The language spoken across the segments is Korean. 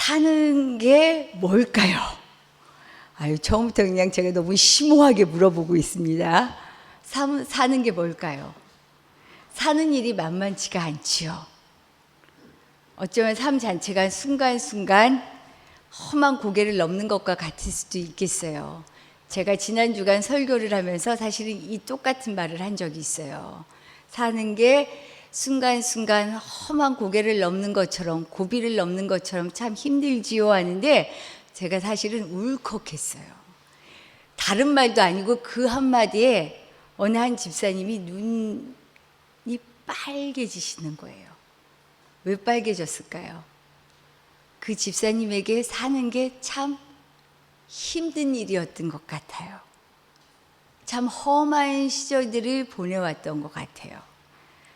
사는 게 뭘까요? 처음부터 그냥 제가 너무 심오하게 물어보고 있습니다. 사는 게 뭘까요? 사는 일이 만만치가 않지요. 어쩌면 삶 자체가 순간순간 험한 고개를 넘는 것과 같을 수도 있겠어요. 제가 지난 주간 설교를 하면서 사실은 이 똑같은 말을 한 적이 있어요. 사는 게 순간순간 험한 고개를 넘는 것처럼, 고비를 넘는 것처럼 참 힘들지요 하는데 제가 사실은 울컥했어요. 다른 말도 아니고 그 한마디에 어느 한 집사님이 눈이 빨개지시는 거예요. 왜 빨개졌을까요? 그 집사님에게 사는 게 참 힘든 일이었던 것 같아요. 참 험한 시절들을 보내왔던 것 같아요.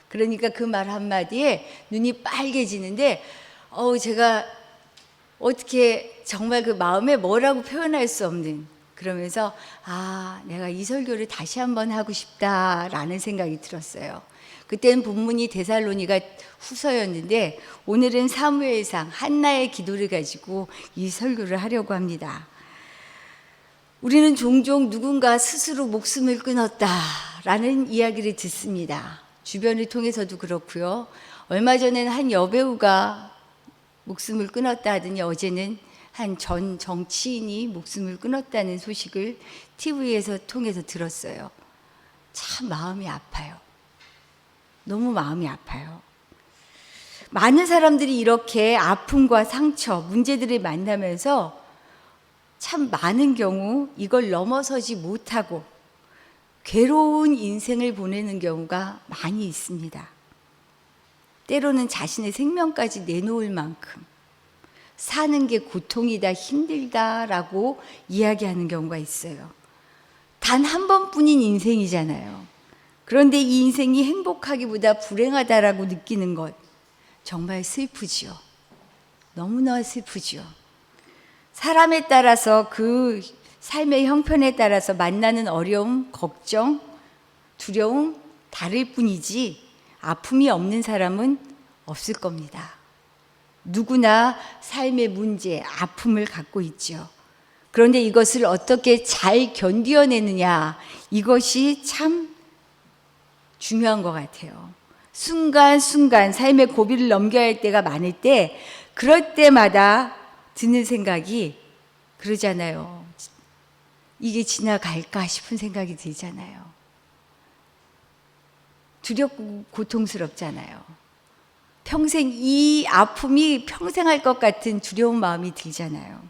그러니까 그 말 한마디에 눈이 빨개지는데 제가 어떻게 정말 그 마음에 뭐라고 표현할 수 없는, 그러면서 내가 이 설교를 다시 한번 하고 싶다라는 생각이 들었어요. 그때는 본문이 데살로니가 후서였는데 오늘은 사무엘상 한나의 기도를 가지고 이 설교를 하려고 합니다. 우리는 종종 누군가 스스로 목숨을 끊었다라는 이야기를 듣습니다. 주변을 통해서도 그렇고요. 얼마 전에는 한 여배우가 목숨을 끊었다 하더니 어제는 한 전 정치인이 목숨을 끊었다는 소식을 TV에서 통해서 들었어요. 참 마음이 아파요. 너무 마음이 아파요. 많은 사람들이 이렇게 아픔과 상처, 문제들을 만나면서 참 많은 경우 이걸 넘어서지 못하고 괴로운 인생을 보내는 경우가 많이 있습니다. 때로는 자신의 생명까지 내놓을 만큼 사는 게 고통이다, 힘들다라고 이야기하는 경우가 있어요. 단 한 번뿐인 인생이잖아요. 그런데 이 인생이 행복하기보다 불행하다라고 느끼는 것, 정말 슬프지요. 너무나 슬프지요. 사람에 따라서 그 삶의 형편에 따라서 만나는 어려움, 걱정, 두려움 다를 뿐이지 아픔이 없는 사람은 없을 겁니다. 누구나 삶의 문제, 아픔을 갖고 있죠. 그런데 이것을 어떻게 잘 견뎌내느냐, 이것이 참 중요한 것 같아요. 순간순간 삶의 고비를 넘겨야 할 때가 많을 때, 그럴 때마다 드는 생각이 그러잖아요. 이게 지나갈까 싶은 생각이 들잖아요. 두렵고 고통스럽잖아요. 평생 이 아픔이 평생 할 것 같은 두려운 마음이 들잖아요.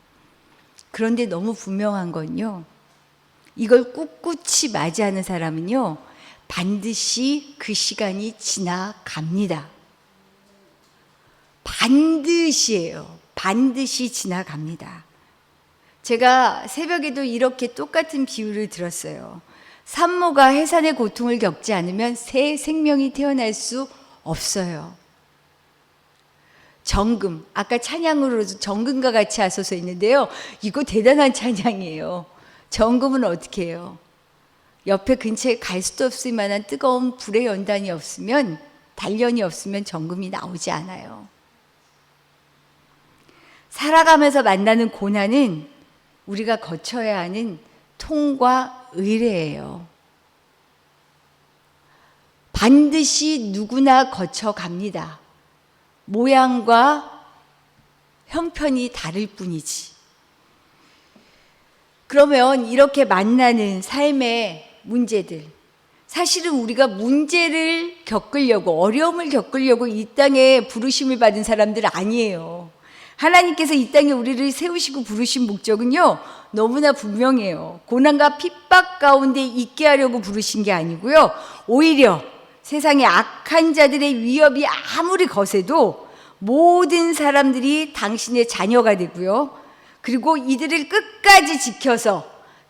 그런데 너무 분명한 건요, 이걸 꿋꿋이 맞이하는 사람은요, 반드시 그 시간이 지나갑니다. 반드시예요. 반드시 지나갑니다. 제가 새벽에도 이렇게 똑같은 비유를 들었어요. 산모가 해산의 고통을 겪지 않으면 새 생명이 태어날 수 없어요. 정금, 아까 찬양으로도 정금과 같이 하소서 있는데요, 이거 대단한 찬양이에요. 정금은 어떻게 해요? 옆에 근처에 갈 수도 없을 만한 뜨거운 불의 연단이 없으면, 단련이 없으면 정금이 나오지 않아요. 살아가면서 만나는 고난은 우리가 거쳐야 하는 통과 의례예요. 반드시 누구나 거쳐갑니다. 모양과 형편이 다를 뿐이지. 그러면 이렇게 만나는 삶의 문제들, 사실은 우리가 문제를 겪으려고, 어려움을 겪으려고 이 땅에 부르심을 받은 사람들 아니에요. 하나님께서 이 땅에 우리를 세우시고 부르신 목적은요, 너무나 분명해요. 고난과 핍박 가운데 있게 하려고 부르신 게 아니고요, 오히려 세상의 악한 자들의 위협이 아무리 거세도 모든 사람들이 당신의 자녀가 되고요, 그리고 이들을 끝까지 지켜서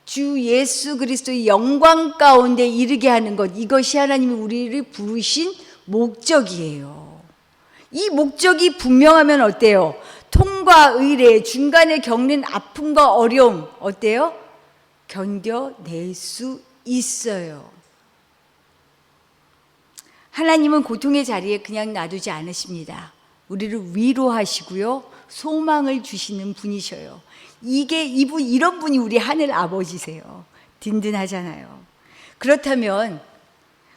주 예수 그리스도의 영광 가운데 이르게 하는 것, 이것이 하나님이 우리를 부르신 목적이에요. 이 목적이 분명하면 어때요? 통과 의례, 중간에 겪는 아픔과 어려움 어때요? 견뎌낼 수 있어요. 하나님은 고통의 자리에 그냥 놔두지 않으십니다. 우리를 위로하시고요, 소망을 주시는 분이셔요. 이런 분이 우리 하늘 아버지세요. 든든하잖아요. 그렇다면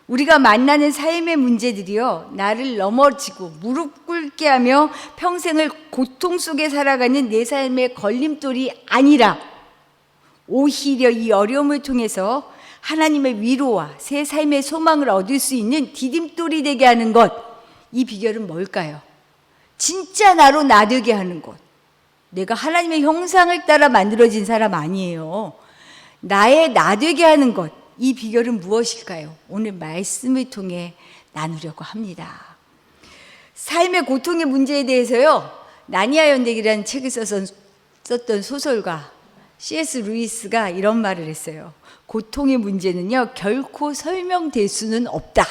우리가 만나는 삶의 문제들이요, 나를 넘어지고 무릎 꿇게 하며 평생을 고통 속에 살아가는 내 삶의 걸림돌이 아니라 오히려 이 어려움을 통해서 하나님의 위로와 새 삶의 소망을 얻을 수 있는 디딤돌이 되게 하는 것, 이 비결은 뭘까요? 진짜 나로 나되게 하는 것. 내가 하나님의 형상을 따라 만들어진 사람 아니에요. 나의 나되게 하는 것, 이 비결은 무엇일까요? 오늘 말씀을 통해 나누려고 합니다. 삶의 고통의 문제에 대해서요, 나니아 연대기라는 책을 썼던 소설가 C.S. 루이스가 이런 말을 했어요. 고통의 문제는요, 결코 설명될 수는 없다.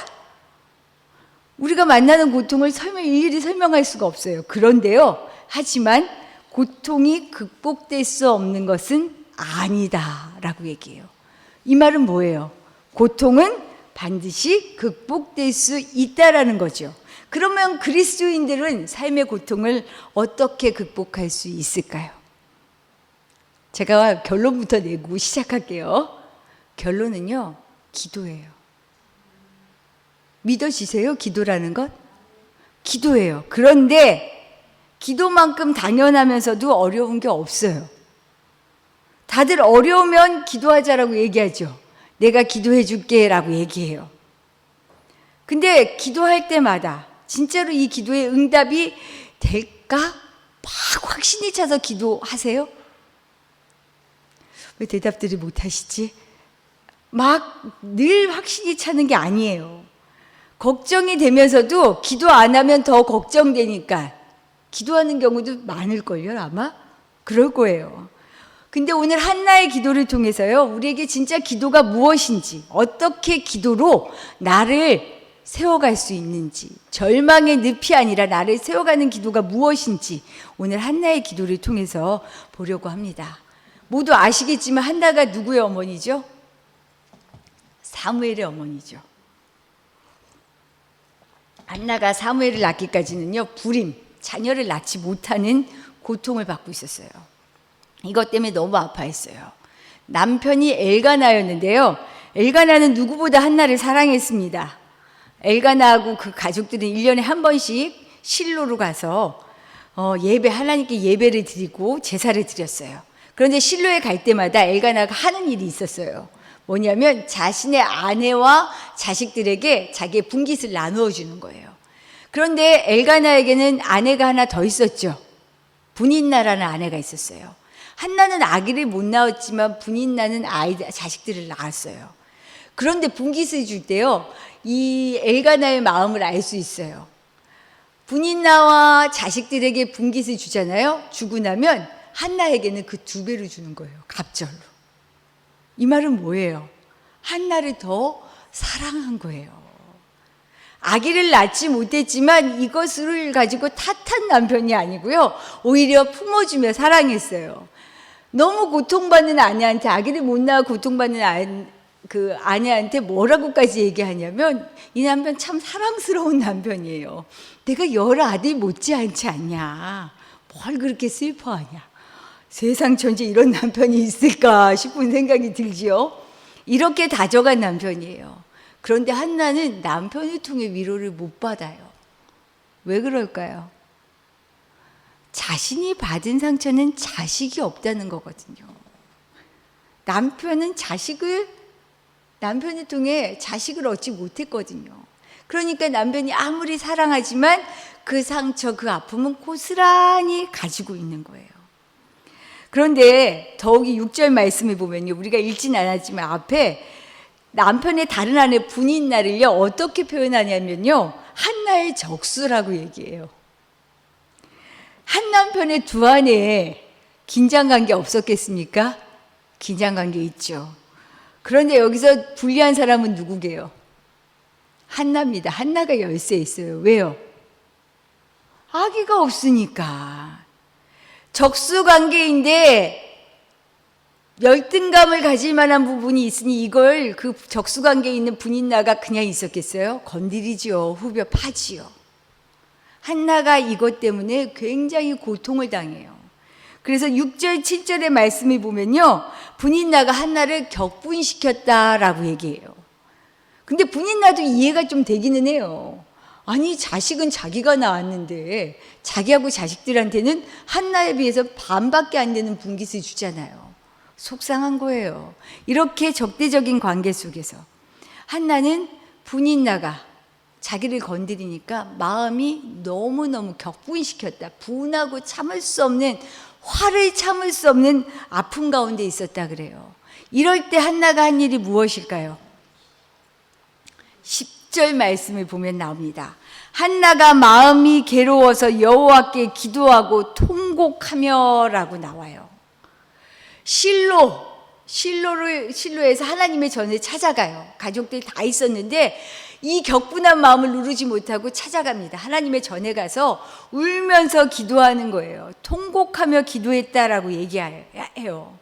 우리가 만나는 고통을 일일이 설명할 수가 없어요. 그런데요, 하지만 고통이 극복될 수 없는 것은 아니다 라고 얘기해요. 이 말은 뭐예요? 고통은 반드시 극복될 수 있다라는 거죠. 그러면 그리스도인들은 삶의 고통을 어떻게 극복할 수 있을까요? 제가 결론부터 내고 시작할게요. 결론은요, 기도예요. 믿어지세요? 기도라는 것? 기도예요. 그런데 기도만큼 당연하면서도 어려운 게 없어요. 다들 어려우면 기도하자라고 얘기하죠. 내가 기도해 줄게 라고 얘기해요. 근데 기도할 때마다 진짜로 이 기도의 응답이 될까? 막 확신이 차서 기도하세요? 왜 대답들이 못하시지? 막 늘 확신이 차는 게 아니에요. 걱정이 되면서도 기도 안 하면 더 걱정되니까 기도하는 경우도 많을걸요, 아마? 그럴 거예요. 근데 오늘 한나의 기도를 통해서요, 우리에게 진짜 기도가 무엇인지, 어떻게 기도로 나를 세워갈 수 있는지, 절망의 늪이 아니라 나를 세워가는 기도가 무엇인지 오늘 한나의 기도를 통해서 보려고 합니다. 모두 아시겠지만 한나가 누구의 어머니죠? 사무엘의 어머니죠. 한나가 사무엘을 낳기까지는요, 불임, 자녀를 낳지 못하는 고통을 받고 있었어요. 이것 때문에 너무 아파했어요. 남편이 엘가나였는데요, 엘가나는 누구보다 한나를 사랑했습니다. 엘가나하고 그 가족들은 1년에 한 번씩 실로로 가서 하나님께 예배를 드리고 제사를 드렸어요. 그런데 실로에 갈 때마다 엘가나가 하는 일이 있었어요. 뭐냐면 자신의 아내와 자식들에게 자기의 분깃을 나누어 주는 거예요. 그런데 엘가나에게는 아내가 하나 더 있었죠. 분인나라는 아내가 있었어요. 한나는 아기를 못 낳았지만 분인나는 자식들을 낳았어요. 그런데 분깃을 줄 때요, 이 엘가나의 마음을 알 수 있어요. 분인나와 자식들에게 분깃을 주잖아요. 주고 나면 한나에게는 그 2배로 주는 거예요. 갑절로. 이 말은 뭐예요? 한나를 더 사랑한 거예요. 아기를 낳지 못했지만 이것을 가지고 탓한 남편이 아니고요, 오히려 품어주며 사랑했어요. 너무 고통받는 아내한테, 아기를 못 낳아 고통받는 그 아내한테 뭐라고까지 얘기하냐면, 이 남편 참 사랑스러운 남편이에요. 내가 10아들 못지않지 않냐, 뭘 그렇게 슬퍼하냐, 세상 천지에 이런 남편이 있을까 싶은 생각이 들지요. 이렇게 다정한 남편이에요. 그런데 한나는 남편을 통해 위로를 못 받아요. 왜 그럴까요? 자신이 받은 상처는 자식이 없다는 거거든요. 남편을 통해 자식을 얻지 못했거든요. 그러니까 남편이 아무리 사랑하지만 그 상처, 그 아픔은 고스란히 가지고 있는 거예요. 그런데 더욱이 6절 말씀을 보면요, 우리가 읽진 않았지만 앞에 남편의 다른 아내 분인나를요, 어떻게 표현하냐면요, 한나의 적수라고 얘기해요. 한 남편의 2아내에 긴장관계 없었겠습니까? 긴장관계 있죠. 그런데 여기서 불리한 사람은 누구게요? 한나입니다. 한나가 열세에 있어요. 왜요? 아기가 없으니까. 적수관계인데 열등감을 가질 만한 부분이 있으니 이걸 그 적수관계에 있는 분인나가 그냥 있었겠어요? 건드리지요. 후벼 파지요. 한나가 이것 때문에 굉장히 고통을 당해요. 그래서 6절, 7절의 말씀을 보면요, 분인나가 한나를 격분시켰다라고 얘기해요. 근데 분인나도 이해가 좀 되기는 해요. 아니, 자식은 자기가 낳았는데 자기하고 자식들한테는 한나에 비해서 반밖에 안 되는 분깃을 주잖아요. 속상한 거예요. 이렇게 적대적인 관계 속에서 한나는 분인나가 자기를 건드리니까 마음이 너무너무 격분시켰다. 분하고 참을 수 없는, 화를 참을 수 없는 아픔 가운데 있었다 그래요. 이럴 때 한나가 한 일이 무엇일까요? 10절 말씀을 보면 나옵니다. 한나가 마음이 괴로워서 여호와께 기도하고 통곡하며 라고 나와요. 실로에서 하나님의 전에 찾아가요. 가족들 다 있었는데 이 격분한 마음을 누르지 못하고 찾아갑니다. 하나님의 전에 가서 울면서 기도하는 거예요. 통곡하며 기도했다라고 얘기해요.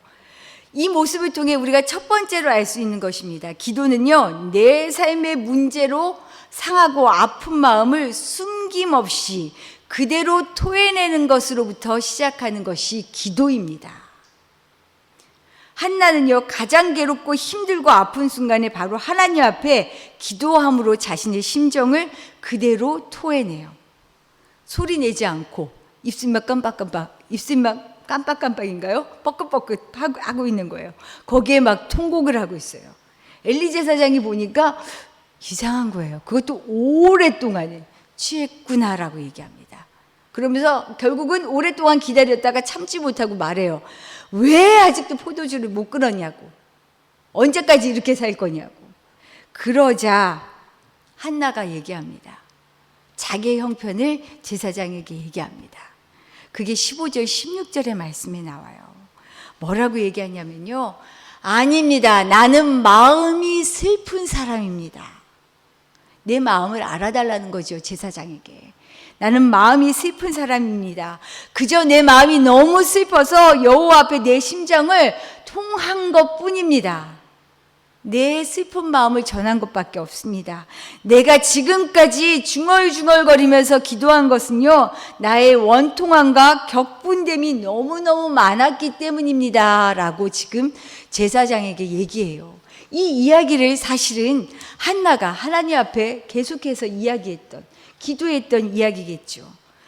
이 모습을 통해 우리가 첫 번째로 알 수 있는 것입니다. 기도는요, 내 삶의 문제로 상하고 아픈 마음을 숨김없이 그대로 토해내는 것으로부터 시작하는 것이 기도입니다. 한나는요, 가장 괴롭고 힘들고 아픈 순간에 바로 하나님 앞에 기도함으로 자신의 심정을 그대로 토해내요. 소리 내지 않고 입술만 깜빡깜빡인가요? 뻐끗뻐끗 하고 있는 거예요. 거기에 막 통곡을 하고 있어요. 엘리 제사장이 보니까 이상한 거예요. 그것도 오랫동안 취했구나라고 얘기합니다. 그러면서 결국은 오랫동안 기다렸다가 참지 못하고 말해요. 왜 아직도 포도주를 못 끊었냐고. 언제까지 이렇게 살 거냐고. 그러자 한나가 얘기합니다. 자기의 형편을 제사장에게 얘기합니다. 그게 15절, 16절의 말씀에 나와요. 뭐라고 얘기하냐면요. 아닙니다. 나는 마음이 슬픈 사람입니다. 내 마음을 알아달라는 거죠, 제사장에게. 나는 마음이 슬픈 사람입니다. 그저 내 마음이 너무 슬퍼서 여호와 앞에 내 심정을 통한 것뿐입니다. 내 슬픈 마음을 전한 것밖에 없습니다. 내가 지금까지 중얼중얼거리면서 기도한 것은요, 나의 원통함과 격분됨이 너무너무 많았기 때문입니다. 라고 지금 제사장에게 얘기해요. 이 이야기를 사실은 한나가 하나님 앞에 계속해서 기도했던 이야기겠죠.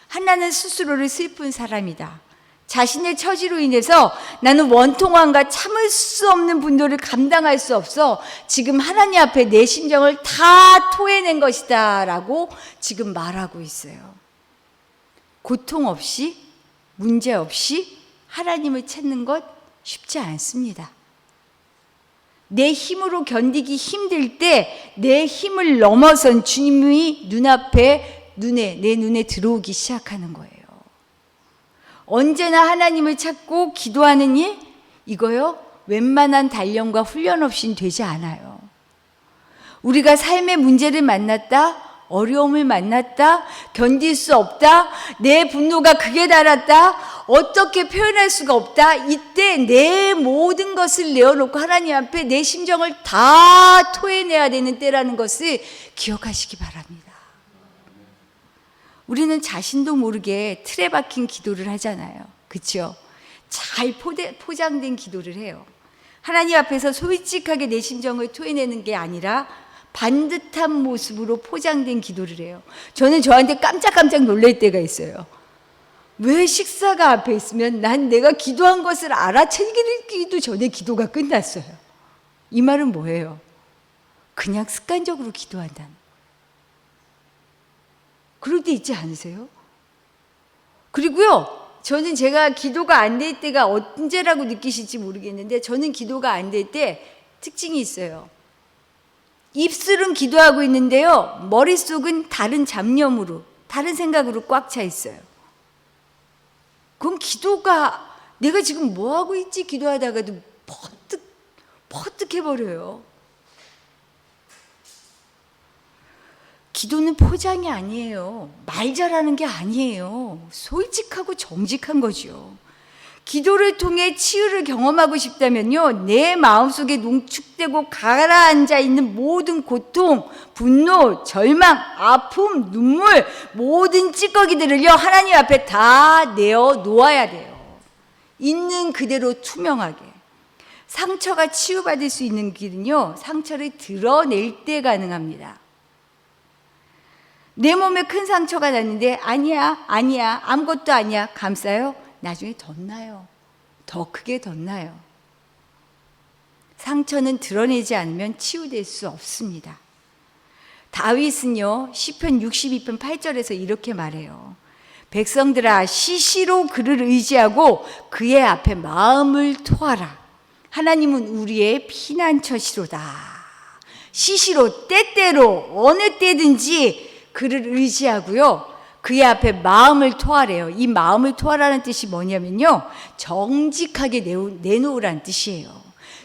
한나는 스스로를 슬픈 사람이다. 자신의 처지로 인해서 나는 원통함과 참을 수 없는 분노를 감당할 수 없어 지금 하나님 앞에 내 심정을 다 토해낸 것이다 라고 지금 말하고 있어요. 고통 없이, 문제 없이 하나님을 찾는 것 쉽지 않습니다. 내 힘으로 견디기 힘들 때 내 힘을 넘어선 주님이 내 눈에 들어오기 시작하는 거예요. 언제나 하나님을 찾고 기도하는 일, 이거요, 웬만한 단련과 훈련 없이는 되지 않아요. 우리가 삶의 문제를 만났다, 어려움을 만났다, 견딜 수 없다, 내 분노가 극에 달았다, 어떻게 표현할 수가 없다, 이때 내 모든 것을 내어놓고 하나님 앞에 내 심정을 다 토해내야 되는 때라는 것을 기억하시기 바랍니다. 우리는 자신도 모르게 틀에 박힌 기도를 하잖아요. 그렇죠? 잘 포장된 기도를 해요. 하나님 앞에서 솔직하게 내 심정을 토해내는 게 아니라 반듯한 모습으로 포장된 기도를 해요. 저는 저한테 깜짝깜짝 놀랄 때가 있어요. 왜 식사가 앞에 있으면 난 내가 기도한 것을 알아채기도 전에 기도가 끝났어요. 이 말은 뭐예요? 그냥 습관적으로 기도한다는. 그럴 때 있지 않으세요? 그리고요, 저는 제가 기도가 안 될 때가 언제라고 느끼실지 모르겠는데 저는 기도가 안 될 때 특징이 있어요. 입술은 기도하고 있는데요, 머릿속은 다른 잡념으로, 다른 생각으로 꽉 차 있어요. 그럼 기도가, 내가 지금 뭐 하고 있지? 기도하다가도 퍼뜩 해버려요. 기도는 포장이 아니에요. 말 잘하는 게 아니에요. 솔직하고 정직한 거죠. 기도를 통해 치유를 경험하고 싶다면요, 내 마음속에 농축되고 가라앉아 있는 모든 고통, 분노, 절망, 아픔, 눈물, 모든 찌꺼기들을요, 하나님 앞에 다 내어 놓아야 돼요. 있는 그대로 투명하게. 상처가 치유받을 수 있는 길은요, 상처를 드러낼 때 가능합니다. 내 몸에 큰 상처가 났는데 아니야 아무것도 아니야 감싸요? 나중에 덧나요. 더 크게 덧나요. 상처는 드러내지 않으면 치유될 수 없습니다. 다윗은요, 시편 62편 8절에서 이렇게 말해요. 백성들아, 시시로 그를 의지하고 그의 앞에 마음을 토하라. 하나님은 우리의 피난처시로다. 시시로, 때때로, 어느 때든지 그를 의지하고요, 그의 앞에 마음을 토하래요. 이 마음을 토하라는 뜻이 뭐냐면요, 정직하게 내놓으라는 뜻이에요.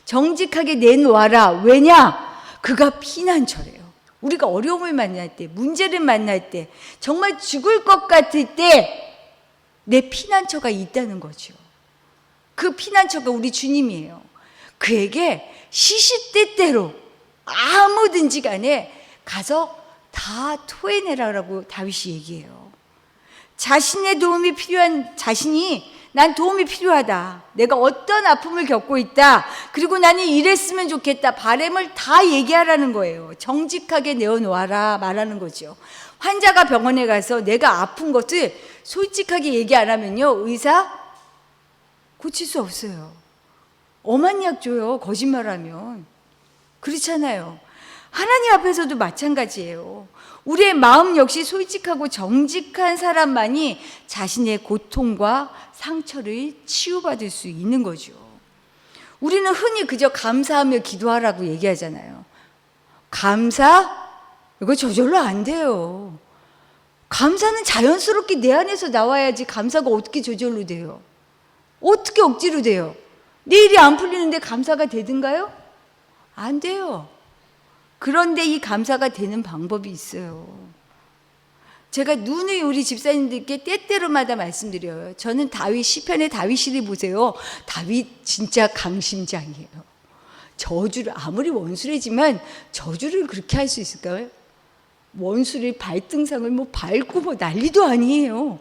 정직하게 내놓아라. 왜냐? 그가 피난처래요. 우리가 어려움을 만날 때, 문제를 만날 때, 정말 죽을 것 같을 때 내 피난처가 있다는 거죠. 그 피난처가 우리 주님이에요. 그에게 시시때때로 아무든지 간에 가서 다 토해내라라고 다윗이 얘기해요. 자신의 도움이 필요한 자신이, 난 도움이 필요하다, 내가 어떤 아픔을 겪고 있다, 그리고 나는 이랬으면 좋겠다, 바람을 다 얘기하라는 거예요. 정직하게 내어놓아라 말하는 거죠. 환자가 병원에 가서 내가 아픈 것을 솔직하게 얘기 안 하면요, 의사 고칠 수 없어요. 엄한 약 줘요, 거짓말하면. 그렇잖아요. 하나님 앞에서도 마찬가지예요. 우리의 마음 역시 솔직하고 정직한 사람만이 자신의 고통과 상처를 치유받을 수 있는 거죠. 우리는 흔히 그저 감사하며 기도하라고 얘기하잖아요. 감사? 이거 저절로 안 돼요. 감사는 자연스럽게 내 안에서 나와야지. 감사가 어떻게 저절로 돼요? 어떻게 억지로 돼요? 내 일이 안 풀리는데 감사가 되든가요? 안 돼요. 그런데 이 감사가 되는 방법이 있어요. 제가 누누이 우리 집사님들께 때때로마다 말씀드려요. 저는 시편의 다윗을 보세요. 다윗 진짜 강심장이에요. 저주를, 아무리 원수래지만 저주를 그렇게 할 수 있을까요? 원수를 발등상을 밟고 난리도 아니에요.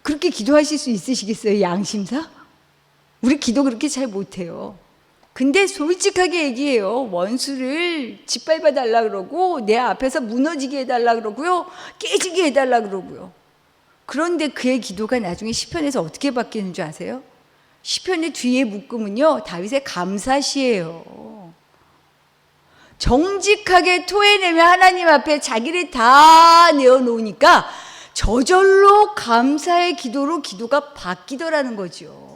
그렇게 기도하실 수 있으시겠어요? 양심사? 우리 기도 그렇게 잘 못해요. 근데 솔직하게 얘기해요. 원수를 짓밟아 달라 그러고, 내 앞에서 무너지게 해달라 그러고요, 깨지게 해달라 그러고요. 그런데 그의 기도가 나중에 시편에서 어떻게 바뀌는 줄 아세요? 시편의 뒤에 묶음은요, 다윗의 감사시예요. 정직하게 토해내며 하나님 앞에 자기를 다 내어놓으니까 저절로 감사의 기도로 기도가 바뀌더라는 거죠.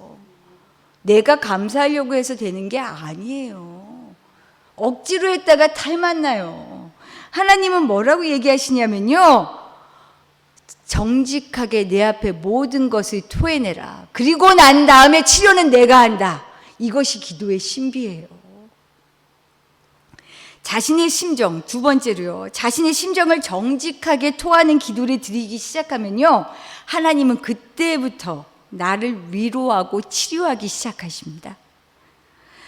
내가 감사하려고 해서 되는 게 아니에요. 억지로 했다가 탈만나요. 하나님은 뭐라고 얘기하시냐면요, 정직하게 내 앞에 모든 것을 토해내라. 그리고 난 다음에 치료는 내가 한다. 이것이 기도의 신비예요. 자신의 심정, 두 번째로요, 자신의 심정을 정직하게 토하는 기도를 드리기 시작하면요, 하나님은 그때부터 나를 위로하고 치료하기 시작하십니다.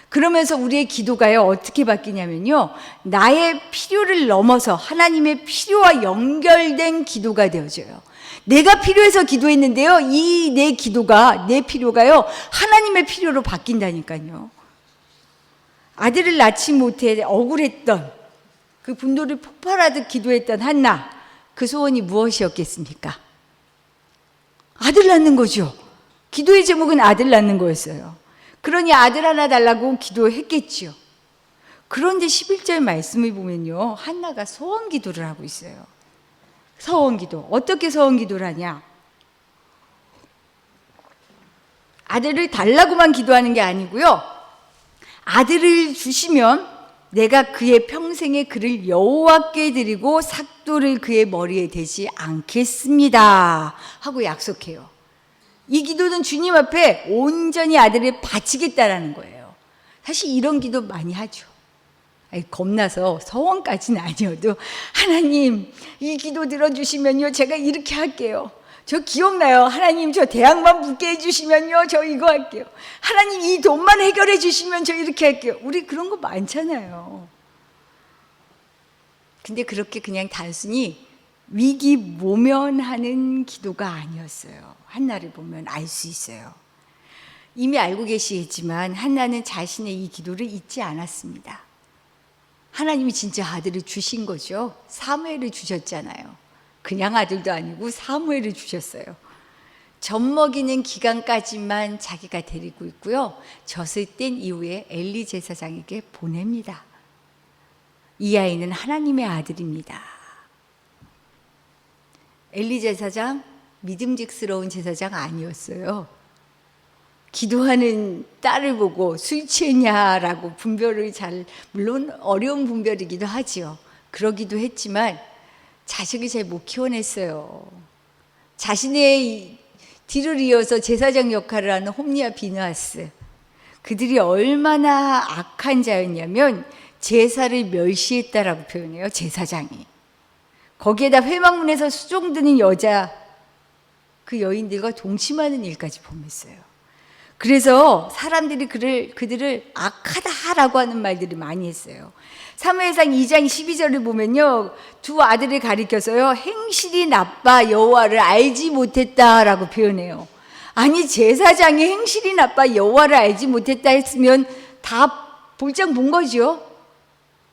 그러면서 우리의 기도가요, 어떻게 바뀌냐면요, 나의 필요를 넘어서 하나님의 필요와 연결된 기도가 되어져요. 내가 필요해서 기도했는데요, 이 내 기도가, 내 필요가요, 하나님의 필요로 바뀐다니까요. 아들을 낳지 못해 억울했던, 그 분노를 폭발하듯 기도했던 한나, 그 소원이 무엇이었겠습니까? 아들 낳는 거죠. 기도의 제목은 아들 낳는 거였어요. 그러니 아들 하나 달라고 기도했겠죠. 그런데 11절 말씀을 보면요, 한나가 소원 기도를 하고 있어요. 소원 기도. 어떻게 소원 기도를 하냐? 아들을 달라고만 기도하는 게 아니고요, 아들을 주시면 내가 그의 평생에 그를 여호와께 드리고 삭도를 그의 머리에 대지 않겠습니다 하고 약속해요. 이 기도는 주님 앞에 온전히 아들을 바치겠다라는 거예요. 사실 이런 기도 많이 하죠. 겁나서 서원까지는 아니어도, 하나님 이 기도 들어주시면요, 제가 이렇게 할게요. 저 기억나요. 하나님 저 대학만 붙게 해주시면요 저 이거 할게요. 하나님 이 돈만 해결해 주시면 저 이렇게 할게요. 우리 그런 거 많잖아요. 근데 그렇게 그냥 단순히 위기 모면하는 기도가 아니었어요. 한나를 보면 알 수 있어요. 이미 알고 계시겠지만 한나는 자신의 이 기도를 잊지 않았습니다. 하나님이 진짜 아들을 주신 거죠. 사무엘을 주셨잖아요. 그냥 아들도 아니고 사무엘을 주셨어요. 젖 먹이는 기간까지만 자기가 데리고 있고요. 젖을 뗀 이후에 엘리 제사장에게 보냅니다. 이 아이는 하나님의 아들입니다. 엘리 제사장 믿음직스러운 제사장 아니었어요. 기도하는 딸을 보고 술 취했냐라고 분별을 물론 어려운 분별이기도 하지요. 그러기도 했지만 자식을 잘 못 키워냈어요. 자신의 뒤를 이어서 제사장 역할을 하는 홈리와 비느하스, 그들이 얼마나 악한 자였냐면 제사를 멸시했다라고 표현해요. 제사장이. 거기에다 회막문에서 수종드는 여자, 그 여인들과 동침하는 일까지 범했어요. 그래서 사람들이 그들을 악하다라고 하는 말들을 많이 했어요. 사무엘상 2장 12절을 보면요, 두 아들을 가리켜서요, 행실이 나빠 여호와를 알지 못했다라고 표현해요. 아니, 제사장이 행실이 나빠 여호와를 알지 못했다 했으면 다 볼장 본 거죠.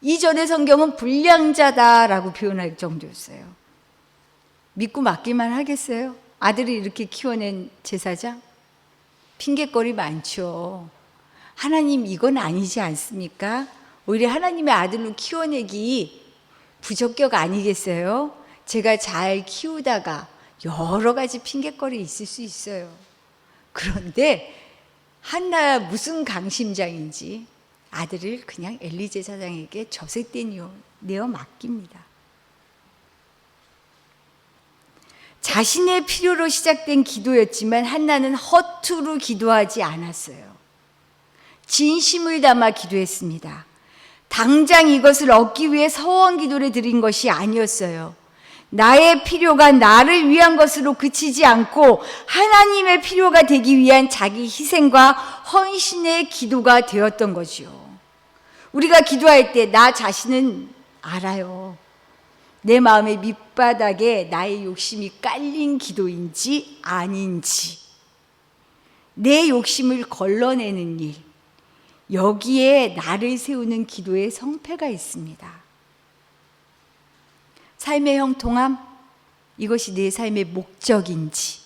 이전의 성경은 불량자다라고 표현할 정도였어요. 믿고 맡기만 하겠어요? 아들을 이렇게 키워낸 제사장? 핑계거리 많죠. 하나님 이건 아니지 않습니까? 오히려 하나님의 아들로 키워내기 부적격 아니겠어요? 제가 잘 키우다가 여러 가지 핑계거리 있을 수 있어요. 그런데 한나 무슨 강심장인지 아들을 그냥 엘리 제사장에게 젖을 내어 맡깁니다. 자신의 필요로 시작된 기도였지만 한나는 허투루 기도하지 않았어요. 진심을 담아 기도했습니다. 당장 이것을 얻기 위해 서원 기도를 드린 것이 아니었어요. 나의 필요가 나를 위한 것으로 그치지 않고 하나님의 필요가 되기 위한 자기 희생과 헌신의 기도가 되었던 거죠. 우리가 기도할 때 나 자신은 알아요. 내 마음의 밑바닥에 나의 욕심이 깔린 기도인지 아닌지, 내 욕심을 걸러내는 일, 여기에 나를 세우는 기도의 성패가 있습니다. 삶의 형통함, 이것이 내 삶의 목적인지,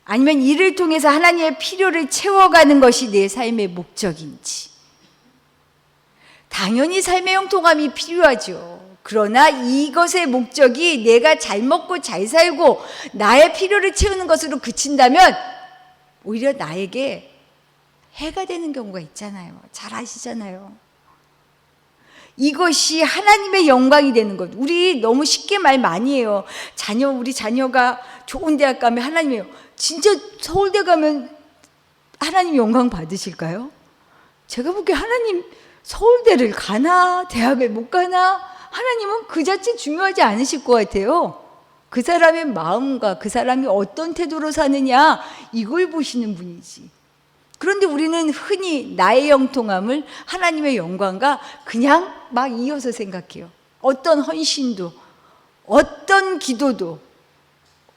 아니면 이를 통해서 하나님의 필요를 채워가는 것이 내 삶의 목적인지. 당연히 삶의 형통함이 필요하죠. 그러나 이것의 목적이 내가 잘 먹고 잘 살고 나의 필요를 채우는 것으로 그친다면 오히려 나에게 해가 되는 경우가 있잖아요. 잘 아시잖아요. 이것이 하나님의 영광이 되는 것. 우리 너무 쉽게 말 많이 해요. 우리 자녀가 좋은 대학 가면 하나님이에요. 진짜 서울대 가면 하나님 영광 받으실까요? 제가 보기에 하나님 서울대를 가나 대학을 못 가나 하나님은 그 자체 중요하지 않으실 것 같아요. 그 사람의 마음과 그 사람이 어떤 태도로 사느냐, 이걸 보시는 분이지. 그런데 우리는 흔히 나의 영통함을 하나님의 영광과 그냥 막 이어서 생각해요. 어떤 헌신도, 어떤 기도도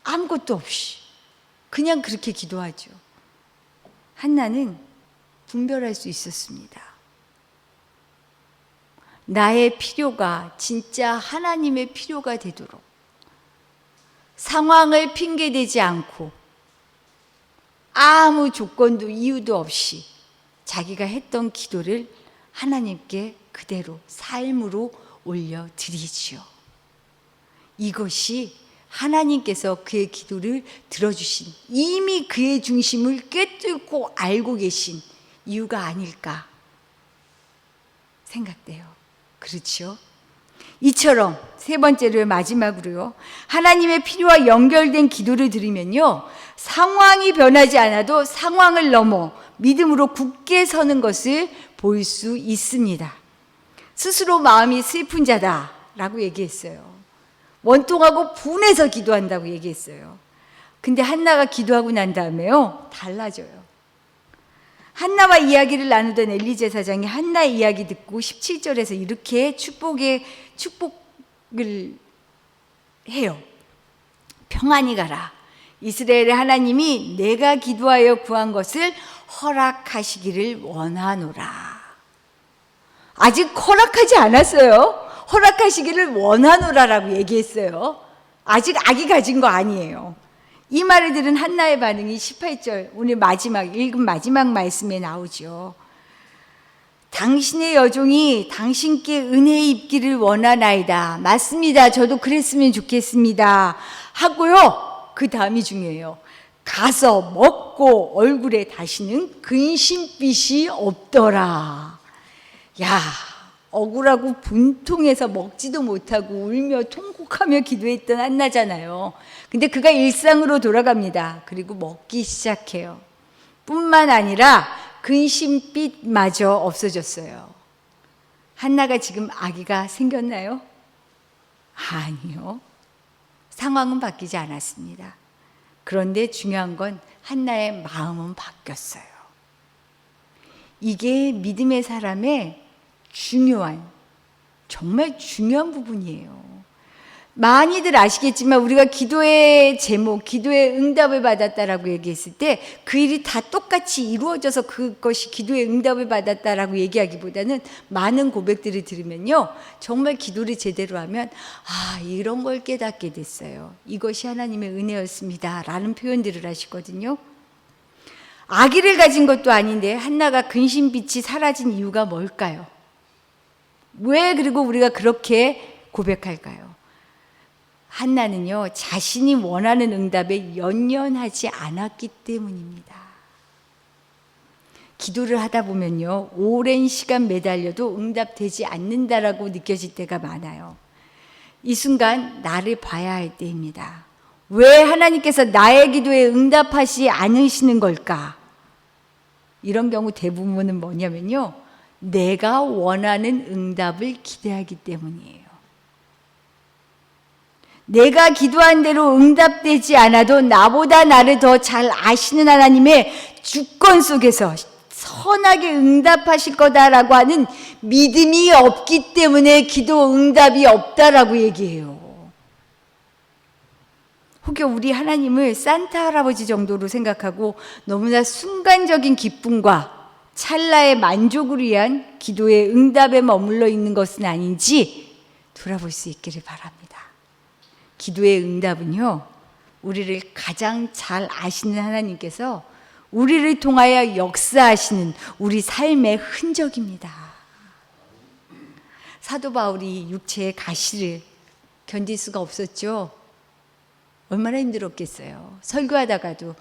아무것도 없이 그냥 그렇게 기도하죠. 한나는 분별할 수 있었습니다. 나의 필요가 진짜 하나님의 필요가 되도록 상황을 핑계대지 않고 아무 조건도 이유도 없이 자기가 했던 기도를 하나님께 그대로 삶으로 올려드리지요. 이것이 하나님께서 그의 기도를 들어주신, 이미 그의 중심을 꿰뚫고 알고 계신 이유가 아닐까 생각돼요. 그렇죠? 이처럼 세 번째로 마지막으로요, 하나님의 필요와 연결된 기도를 드리면요, 상황이 변하지 않아도 상황을 넘어 믿음으로 굳게 서는 것을 볼 수 있습니다. 스스로 마음이 슬픈 자다라고 얘기했어요. 원통하고 분해서 기도한다고 얘기했어요. 근데 한나가 기도하고 난 다음에요, 달라져요. 한나와 이야기를 나누던 엘리 제사장이 한나의 이야기 듣고 17절에서 이렇게 축복을 해요. 평안히 가라. 이스라엘의 하나님이 내가 기도하여 구한 것을 허락하시기를 원하노라. 아직 허락하지 않았어요. 허락하시기를 원하노라라고 얘기했어요. 아직 아기 가진 거 아니에요. 이 말을 들은 한나의 반응이 18절, 오늘 읽은 마지막 말씀에 나오죠. 당신의 여종이 당신께 은혜 입기를 원하나이다. 맞습니다. 저도 그랬으면 좋겠습니다. 하고요. 그 다음이 중요해요. 가서 먹고 얼굴에 다시는 근심빛이 없더라. 야, 억울하고 분통해서 먹지도 못하고 울며 통곡하며 기도했던 한나잖아요. 근데 그가 일상으로 돌아갑니다. 그리고 먹기 시작해요. 뿐만 아니라 근심빛마저 없어졌어요. 한나가 지금 아기가 생겼나요? 아니요. 상황은 바뀌지 않았습니다. 그런데 중요한 건 한나의 마음은 바뀌었어요. 이게 믿음의 사람의 정말 중요한 부분이에요. 많이들 아시겠지만 우리가 기도의 제목, 기도의 응답을 받았다라고 얘기했을 때 그 일이 다 똑같이 이루어져서 그것이 기도의 응답을 받았다라고 얘기하기보다는 많은 고백들을 들으면요, 정말 기도를 제대로 하면 이런 걸 깨닫게 됐어요. 이것이 하나님의 은혜였습니다 라는 표현들을 하시거든요. 아기를 가진 것도 아닌데 한나가 근심빛이 사라진 이유가 뭘까요? 왜 그리고 우리가 그렇게 고백할까요? 한나는요, 자신이 원하는 응답에 연연하지 않았기 때문입니다. 기도를 하다 보면요, 오랜 시간 매달려도 응답되지 않는다라고 느껴질 때가 많아요. 이 순간 나를 봐야 할 때입니다. 왜 하나님께서 나의 기도에 응답하지 않으시는 걸까? 이런 경우 대부분은 뭐냐면요, 내가 원하는 응답을 기대하기 때문이에요. 내가 기도한 대로 응답되지 않아도 나보다 나를 더 잘 아시는 하나님의 주권 속에서 선하게 응답하실 거다라고 하는 믿음이 없기 때문에 기도 응답이 없다라고 얘기해요. 혹여 우리 하나님을 산타 할아버지 정도로 생각하고 너무나 순간적인 기쁨과 찰나의 만족을 위한 기도의 응답에 머물러 있는 것은 아닌지 돌아볼 수 있기를 바랍니다. 기도의 응답은요, 우리를 가장 잘 아시는 하나님께서 우리를 통하여 역사하시는 우리 삶의 흔적입니다. 사도 바울이 육체의 가시를 견딜 수가 없었죠. 얼마나 힘들었겠어요. 설교하다가도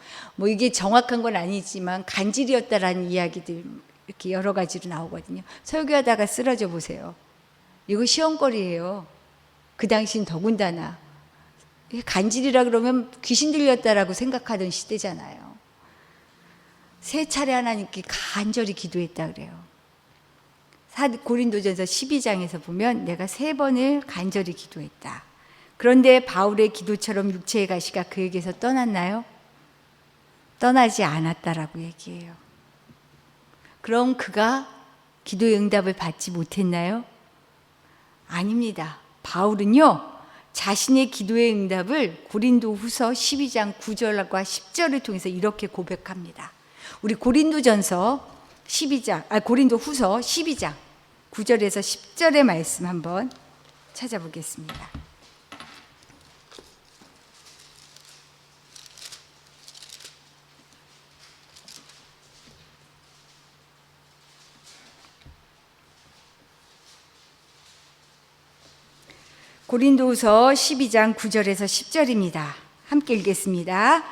이게 정확한 건 아니지만 간질이었다라는 이야기들 이렇게 여러 가지로 나오거든요. 설교하다가 쓰러져 보세요. 이거 시험거리예요. 그 당시엔 더군다나 간질이라 그러면 귀신 들렸다라고 생각하던 시대잖아요. 3차례 하나님께 간절히 기도했다 그래요. 고린도전서 12장에서 보면 내가 3번을 간절히 기도했다. 그런데 바울의 기도처럼 육체의 가시가 그에게서 떠났나요? 떠나지 않았다라고 얘기해요. 그럼 그가 기도의 응답을 받지 못했나요? 아닙니다. 바울은요, 자신의 기도의 응답을 고린도후서 12장 9절과 10절을 통해서 이렇게 고백합니다. 우리 고린도후서 12장 9절에서 10절의 말씀 한번 찾아보겠습니다. 고린도후서 12장 9절에서 10절입니다. 함께 읽겠습니다.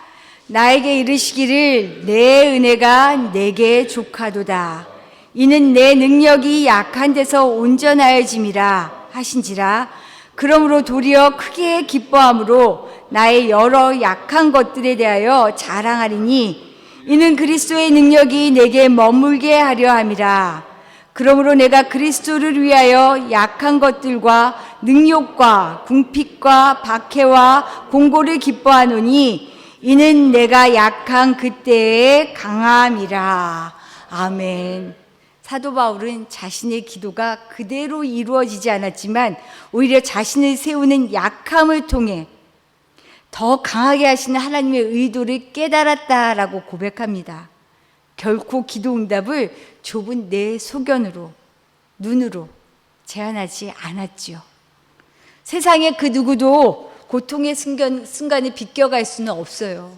나에게 이르시기를 내 은혜가 내게 족하도다. 이는 내 능력이 약한 데서 온전하여짐이라 하신지라. 그러므로 도리어 크게 기뻐함으로 나의 여러 약한 것들에 대하여 자랑하리니 이는 그리스도의 능력이 내게 머물게 하려 함이라. 그러므로 내가 그리스도를 위하여 약한 것들과 능욕과 궁핍과 박해와 공고를 기뻐하노니 이는 내가 약한 그때의 강함이라. 아멘. 사도 바울은 자신의 기도가 그대로 이루어지지 않았지만 오히려 자신을 세우는 약함을 통해 더 강하게 하시는 하나님의 의도를 깨달았다라고 고백합니다. 결코 기도 응답을 좁은 내 소견으로, 눈으로 제한하지 않았지요. 세상에 그 누구도 고통의 순간을 비껴갈 수는 없어요.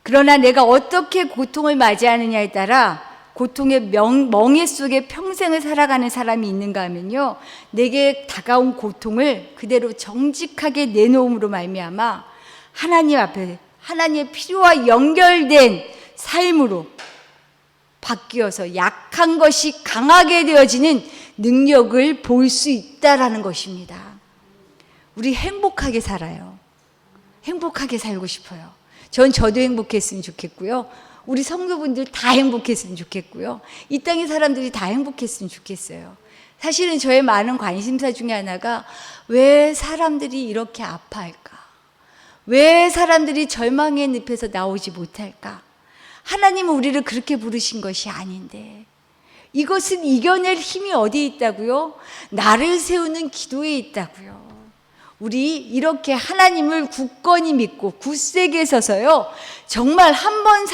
그러나 내가 어떻게 고통을 맞이하느냐에 따라 고통의 멍에 속에 평생을 살아가는 사람이 있는가 하면요, 내게 다가온 고통을 그대로 정직하게 내놓음으로 말미암아 하나님 앞에 하나님의 필요와 연결된 삶으로 바뀌어서 약한 것이 강하게 되어지는 능력을 볼 수 있다라는 것입니다. 우리 행복하게 살아요. 행복하게 살고 싶어요. 저도 행복했으면 좋겠고요. 우리 성도분들 다 행복했으면 좋겠고요. 이 땅의 사람들이 다 행복했으면 좋겠어요. 사실은 저의 많은 관심사 중에 하나가 왜 사람들이 이렇게 아파할까? 왜 사람들이 절망의 늪에서 나오지 못할까? 하나님은 우리를 그렇게 부르신 것이 아닌데 이것은 이겨낼 힘이 어디에 있다고요? 나를 세우는 기도에 있다고요. 우리 이렇게 하나님을 굳건히 믿고 굳세게 서서요, 정말 한 번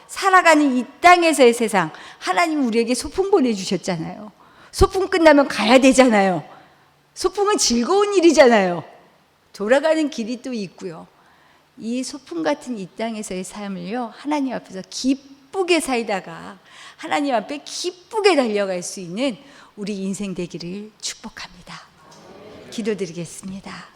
살아가는 이 땅에서의 세상, 하나님 우리에게 소풍 보내주셨잖아요. 소풍 끝나면 가야 되잖아요. 소풍은 즐거운 일이잖아요. 돌아가는 길이 또 있고요. 이 소풍 같은 이 땅에서의 삶을요, 하나님 앞에서 기쁘게 살다가 하나님 앞에 기쁘게 달려갈 수 있는 우리 인생 되기를 축복합니다. 기도드리겠습니다.